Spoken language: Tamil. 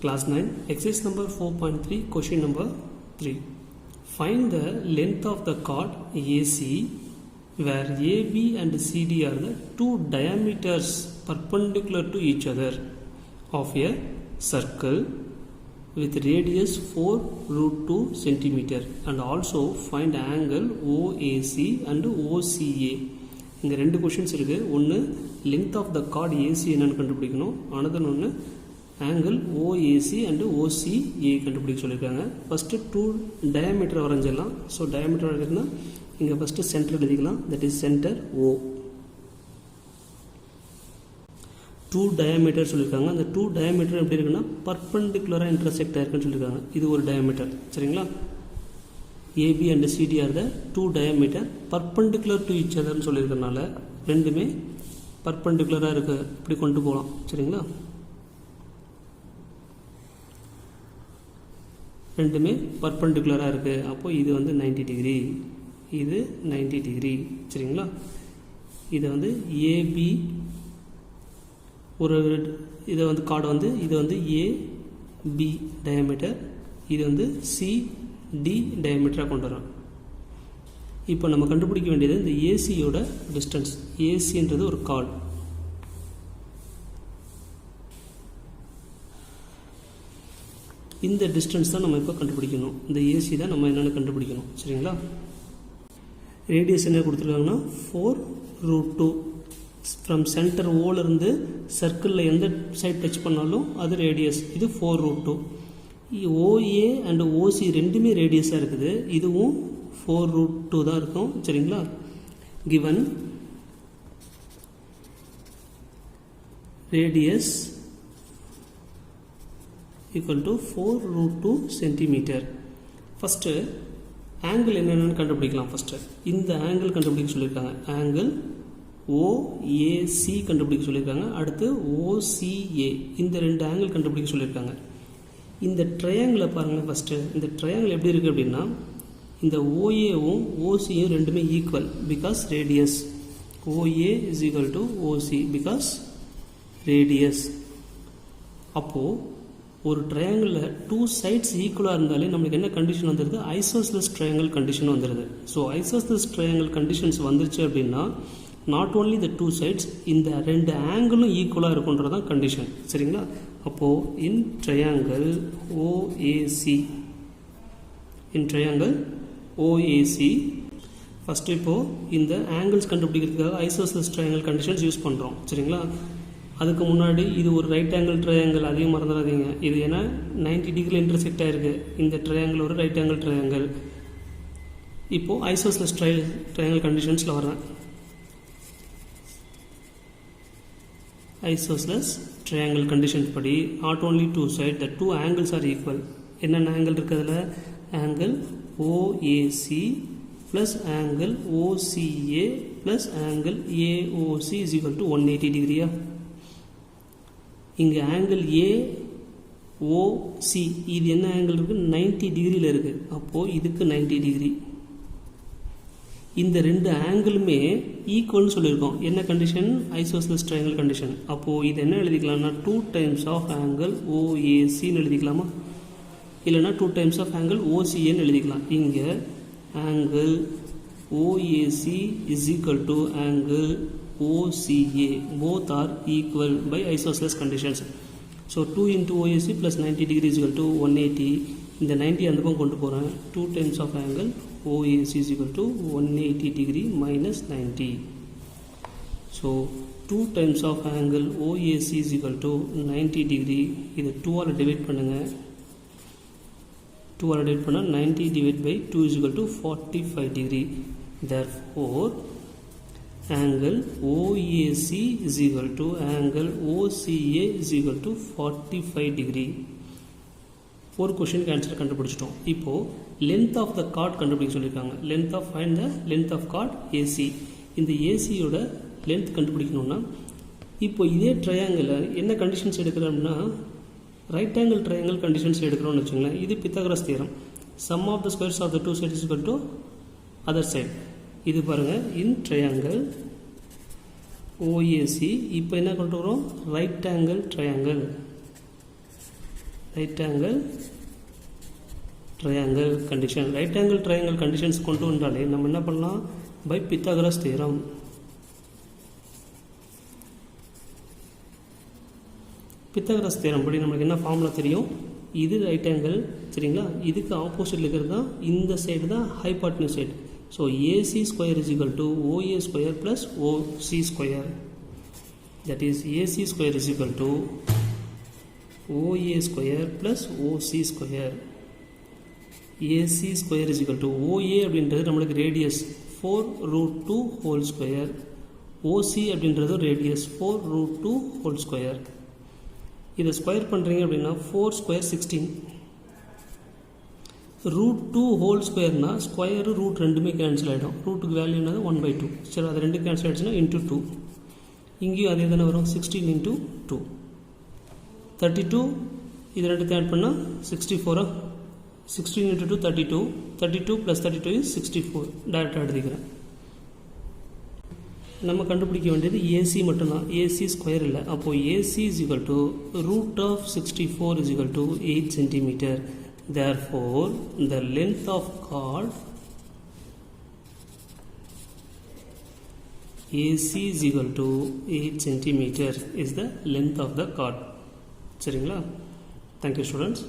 Class 9, exercise number 4.3, question number 3. Find the length of the chord AC where AB and CD are the two diameters perpendicular to each other of a circle with radius 4√2 cm, and also find angle OAC and OCA. இங்க ரெண்டு क्वेश्चंस இருக்கு. ஒன்னு length of the chord AC என்னன்னு கண்டுபிடிக்கணும். another ஒன்னு angle OAC and OCA கண்டுபிடிக்க சொல்லிருக்காங்க. first two diameter வரைஞ்சலாம். so diameter வரையறதுனா இங்க first center எழுதிக்கலாம். that is center O. Two diameter சொல்லியிருக்காங்க. அந்த டூ டயமீட்டர் எப்படி இருக்குன்னா பர்பெண்டிகுலராக இன்டர்செக்ட் ஆயிருக்குன்னு சொல்லியிருக்காங்க. இது ஒரு டயமீட்டர், சரிங்களா? AB and CD are the two diameter perpendicular to each அதர்னு சொல்லியிருக்கனால ரெண்டுமே பர்பெண்டிகுலராக இருக்கு, இப்படி கொண்டு போகலாம், சரிங்களா? ரெண்டுமே பர்பெண்டிகுலராக இருக்குது. அப்போது இது வந்து 90 டிகிரி, இது 90 டிகிரி, சரிங்களா? இது வந்து ஏபி ஒரு இதை வந்து கார்டு வந்து இது வந்து ஏபி டயமீட்டர், இது வந்து சிடி டயமீட்டராக கொண்டு வரோம். இப்போ நம்ம கண்டுபிடிக்க வேண்டியது இந்த ஏசியோட டிஸ்டன்ஸ். ஏசின்றது ஒரு கார்டு. இந்த டிஸ்டன்ஸ் தான் நம்ம இப்போ கண்டுபிடிக்கணும். இந்த ஏசி தான் நம்ம என்னென்னு கண்டுபிடிக்கணும், சரிங்களா? ரேடியஸ் என்ன கொடுத்துருக்காங்கன்னா 4√2. ஃப்ரம் சென்டர் ஓலேருந்து சர்க்கிளில் எந்த சைட் டச் பண்ணாலும் அது ரேடியஸ். இது 4√2. ஓஏ அண்ட் ஓசி ரெண்டுமே ரேடியஸாக இருக்குது. இதுவும் 4√2 தான் இருக்கும், சரிங்களா? Given radius equal to 4√2 centimetre. First angle என்னென்னு கண்டுபிடிக்கலாம். ஃபஸ்ட்டு இந்த ஆங்கிள் கண்டுபிடிக்க சொல்லியிருக்காங்க. ஆங்கிள் ஓஏசி கண்டுபிடிக்க சொல்லியிருக்காங்க. அடுத்து ஓசிஏ, இந்த ரெண்டு ஆங்கிள் கண்டுபிடிக்க சொல்லியிருக்காங்க. இந்த ட்ரையாங்கிளை பாருங்கள். ஃபஸ்ட்டு இந்த ட்ரையாங்கிள் எப்படி இருக்குது அப்படின்னா இந்த ஓஏவும் ஓசியும் ரெண்டுமே equal because radius. OA is equal to OC because radius. அப்போது ஒரு ட்ரையாங்கிளில் டூ சைட்ஸ் ஈக்குவலாக இருந்தாலே நம்மளுக்கு என்ன கண்டிஷன் வந்துடுது? ஐசோஸ்லெஸ் ட்ரையாங்கிள் கண்டிஷன் வந்துடுது. ஸோ ஐசோஸ்லெஸ் ட்ரையாங்கிள் கண்டிஷன்ஸ் வந்துருச்சு அப்படின்னா not only the two sides, இந்த ரெண்டு ஆங்கிளும் ஈக்குவலாக இருக்குன்றதான் கண்டிஷன், சரிங்களா? அப்போது இன் ட்ரையாங்கிள் ஓஏசி ஃபஸ்ட்டு இப்போது இந்த angles கண்டுபிடிக்கிறதுக்காக isosceles triangle conditions use பண்ணுறோம், சரிங்களா? அதுக்கு முன்னாடி இது ஒரு ரைட் ஆங்கிள் ட்ரையாங்கிள், அதையும் மறந்துடாதீங்க. இது ஏன்னா 90 டிகிரி இன்டர்செக்ட் ஆகிருக்கு. இந்த ட்ரையாங்கிள் ஒரு ரைட் ஆங்கிள் ட்ரையாங்கிள். இப்போது ஐசோஸ்லெஸ் ட்ரையாங்கிள் கண்டிஷன்ஸில் வரேன். ஐசோஸ்லெஸ் ட்ரையாங்கிள் கண்டிஷன்ஸ் படி not only two side the two angles are equal. என்னென்ன ஆங்கிள் இருக்கிறதுல? Angle OAC plus angle OCA plus angle AOC is equal to 180 டிகிரியா? இங்கே ஆங்கிள் ஏஓசி இது என்ன ஆங்கிள் இருக்குது? 90 டிகிரியில் இருக்குது. அப்போது இதுக்கு 90 டிகிரி. இந்த ரெண்டு ஆங்கிளுமே ஈக்குவல்னு சொல்லியிருக்கோம். என்ன கண்டிஷன்? Isosceles triangle condition. அப்போது இது என்ன எழுதிக்கலாம்னா 2 டைம்ஸ் ஆஃப் ஆங்கிள் ஓஏசின்னு எழுதிக்கலாமா? இல்லைனா 2 டைம்ஸ் ஆஃப் ஆங்கிள் ஓசிஏன்னு எழுதிக்கலாம். இங்கே angle OAC is equal to angle OCA, both are equal by isosceles conditions. So 2 into OAC plus 90 degree is equal to 180. இந்த 90 அந்த பக்கம் கொண்டு போகிறேன். 2 times of angle OAC is equal to 180 degree minus 90. So 2 times of angle OAC is equal to 90 degree. இதை 2 ஆல் டிவைட் பண்ணுங்கள். 2 ஆல் டிவைட் பண்ணால் 90 divided by 2 is equal to 45 degree. Therefore angle OAC is equal to angle OCA is equal to 45 degree. ஒரு கொஷனுக்கு ஆன்சர் கண்டுபிடிச்சிட்டோம். இப்போது லென்த் ஆஃப் த கார்ட் கண்டுபிடிக்க சொல்லியிருக்காங்க. Find the length of chord AC. இந்த ஏசியோட லென்த் கண்டுபிடிக்கணும்னா இப்போ இதே ட்ரையாங்கிளில் என்ன கண்டிஷன்ஸ் எடுக்கிறோம்னா ரைட் ஆங்கிள் ட்ரையாங்கிள் கண்டிஷன்ஸ் எடுக்கிறோம்னு வச்சுங்களேன். இது Pythagoras theorem. Sum of the squares of the two sides is equal to other side. இது பாருங்கள் இன் ட்ரையாங்கிள் OAC. இப்போ என்ன கொண்டு வரோம்? Right angle triangle. Right angle triangle condition. Right angle triangle conditions கொண்டு வந்தாலே நம்ம என்ன பண்ணலாம், by Pythagoras theorem. Pythagoras theorem படி நம்மளுக்கு என்ன ஃபார்முலா தெரியும், இது ரைட் ஆங்கிள் சரிங்களா, இதுக்கு ஆப்போசிட்டில் இருக்கிறது தான் இந்த சைடு தான் hypotenuse side. So AC square is equal to OA square plus OC square, that is AC square is equal to OA square plus OC square. AC square is equal to OA அப்படின்றது நம்மளுக்கு ரேடியஸ் 4√2 ஹோல் ஸ்கொயர், ஓசி அப்படின்றது ரேடியஸ் 4√2 ஹோல் ஸ்கொயர். இதை ஸ்கொயர் பண்ணுறீங்க அப்படின்னா 4 ஸ்கொயர் 16, √2 ஹோல் ஸ்கொயர்னா ஸ்கொயரு ரூட் ரெண்டுமே கேன்சல் ஆகிடும். ரூட்டுக்கு வேல்யூ என்னது 1/2. சரி, அது ரெண்டு கேன்சல் ஆகிடுச்சுன்னா இன்ட்டு 2. இங்கேயும் அதே தானே வரும், 16 × 2 32. இது ரெண்டுத்தையும் ஆட் பண்ணால் 64. 16 × 2 32. 32 + 32 is 64. டேரெக்டாக எழுதிக்கிறேன். நம்ம கண்டுபிடிக்க வேண்டியது ஏசி மட்டும்தான், ஏசி ஸ்கொயர் இல்லை. அப்போது AC is equal to √64 is equal to 8 centimetre. Therefore, the length of chord AC is equal to 8 centimeter is the length of the chord. சரிங்களா? Thank you students.